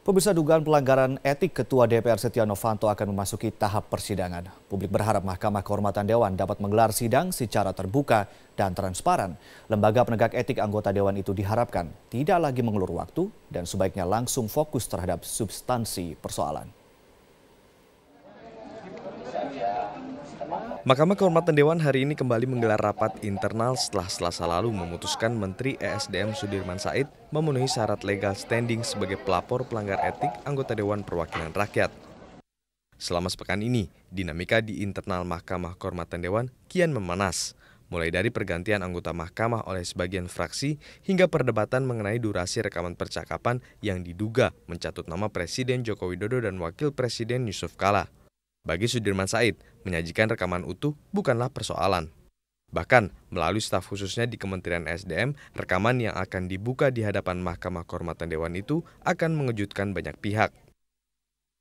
Pemirsa, dugaan pelanggaran etik Ketua DPR Setia Novanto akan memasuki tahap persidangan. Publik berharap Mahkamah Kehormatan Dewan dapat menggelar sidang secara terbuka dan transparan. Lembaga penegak etik anggota Dewan itu diharapkan tidak lagi mengulur waktu dan sebaiknya langsung fokus terhadap substansi persoalan. Mahkamah Kehormatan Dewan hari ini kembali menggelar rapat internal setelah Selasa lalu memutuskan Menteri ESDM Sudirman Said memenuhi syarat legal standing sebagai pelapor pelanggar etik anggota Dewan Perwakilan Rakyat. Selama sepekan ini, dinamika di internal Mahkamah Kehormatan Dewan kian memanas, mulai dari pergantian anggota mahkamah oleh sebagian fraksi hingga perdebatan mengenai durasi rekaman percakapan yang diduga mencatut nama Presiden Joko Widodo dan Wakil Presiden Yusuf Kala. Bagi Sudirman Said, menyajikan rekaman utuh bukanlah persoalan. Bahkan, melalui staf khususnya di Kementerian SDM, rekaman yang akan dibuka di hadapan Mahkamah Kehormatan Dewan itu akan mengejutkan banyak pihak.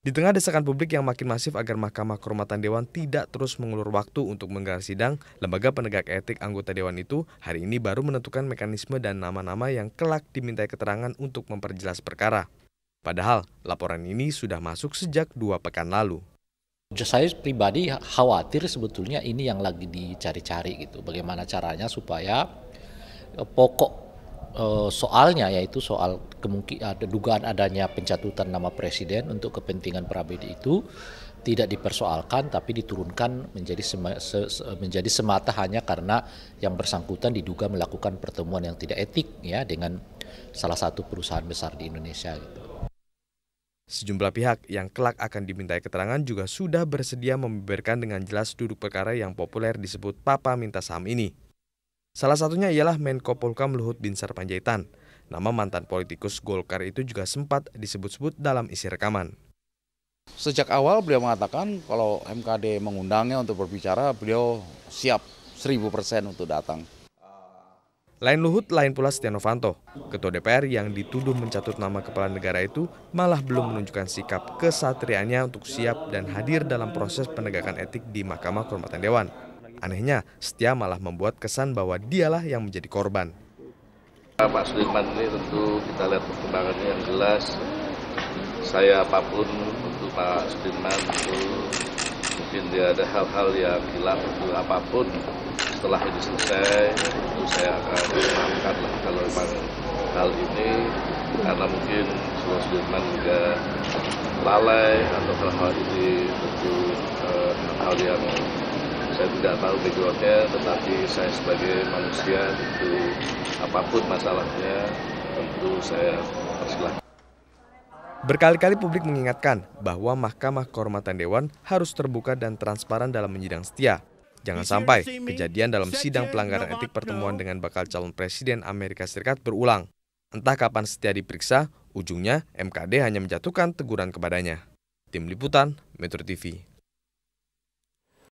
Di tengah desakan publik yang makin masif agar Mahkamah Kehormatan Dewan tidak terus mengulur waktu untuk menggelar sidang, lembaga penegak etik anggota Dewan itu hari ini baru menentukan mekanisme dan nama-nama yang kelak dimintai keterangan untuk memperjelas perkara. Padahal, laporan ini sudah masuk sejak 2 pekan lalu. Saya pribadi khawatir sebetulnya ini yang lagi dicari-cari gitu. Bagaimana caranya supaya pokok soalnya yaitu soal kemungkinan dugaan adanya pencatutan nama presiden untuk kepentingan pribadi itu tidak dipersoalkan tapi diturunkan menjadi semata hanya karena yang bersangkutan diduga melakukan pertemuan yang tidak etik ya dengan salah satu perusahaan besar di Indonesia gitu. Sejumlah pihak yang kelak akan dimintai keterangan juga sudah bersedia membeberkan dengan jelas duduk perkara yang populer disebut Papa Minta Saham ini. Salah satunya ialah Menko Polhukam Luhut Binsar Panjaitan. Nama mantan politikus Golkar itu juga sempat disebut-sebut dalam isi rekaman. Sejak awal beliau mengatakan kalau MKD mengundangnya untuk berbicara, beliau siap 1000% untuk datang. Lain Luhut, lain pula Setia Novanto. Ketua DPR yang dituduh mencatut nama kepala negara itu malah belum menunjukkan sikap kesatriaannya untuk siap dan hadir dalam proses penegakan etik di Mahkamah Kehormatan Dewan. Anehnya, Setia malah membuat kesan bahwa dialah yang menjadi korban. Pak Sudirman ini tentu kita lihat perkembangannya yang jelas. Saya apapun untuk Pak Sudirman itu mungkin dia ada hal-hal yang hilang untuk apapun. Setelah ini selesai, tentu saya akan memaafkan lah kalau memang hal ini karena mungkin Sudirman juga lalai atau hal-hal ini tentu hal yang saya tidak tahu backgroundnya, tetapi saya sebagai manusia tentu apapun masalahnya tentu saya persilahkan. Berkali-kali publik mengingatkan bahwa Mahkamah Kehormatan Dewan harus terbuka dan transparan dalam menyidang Setia. Jangan sampai kejadian dalam sidang pelanggaran etik pertemuan dengan bakal calon presiden Amerika Serikat berulang. Entah kapan Setia diperiksa, ujungnya MKD hanya menjatuhkan teguran kepadanya. Tim Liputan, Metro TV.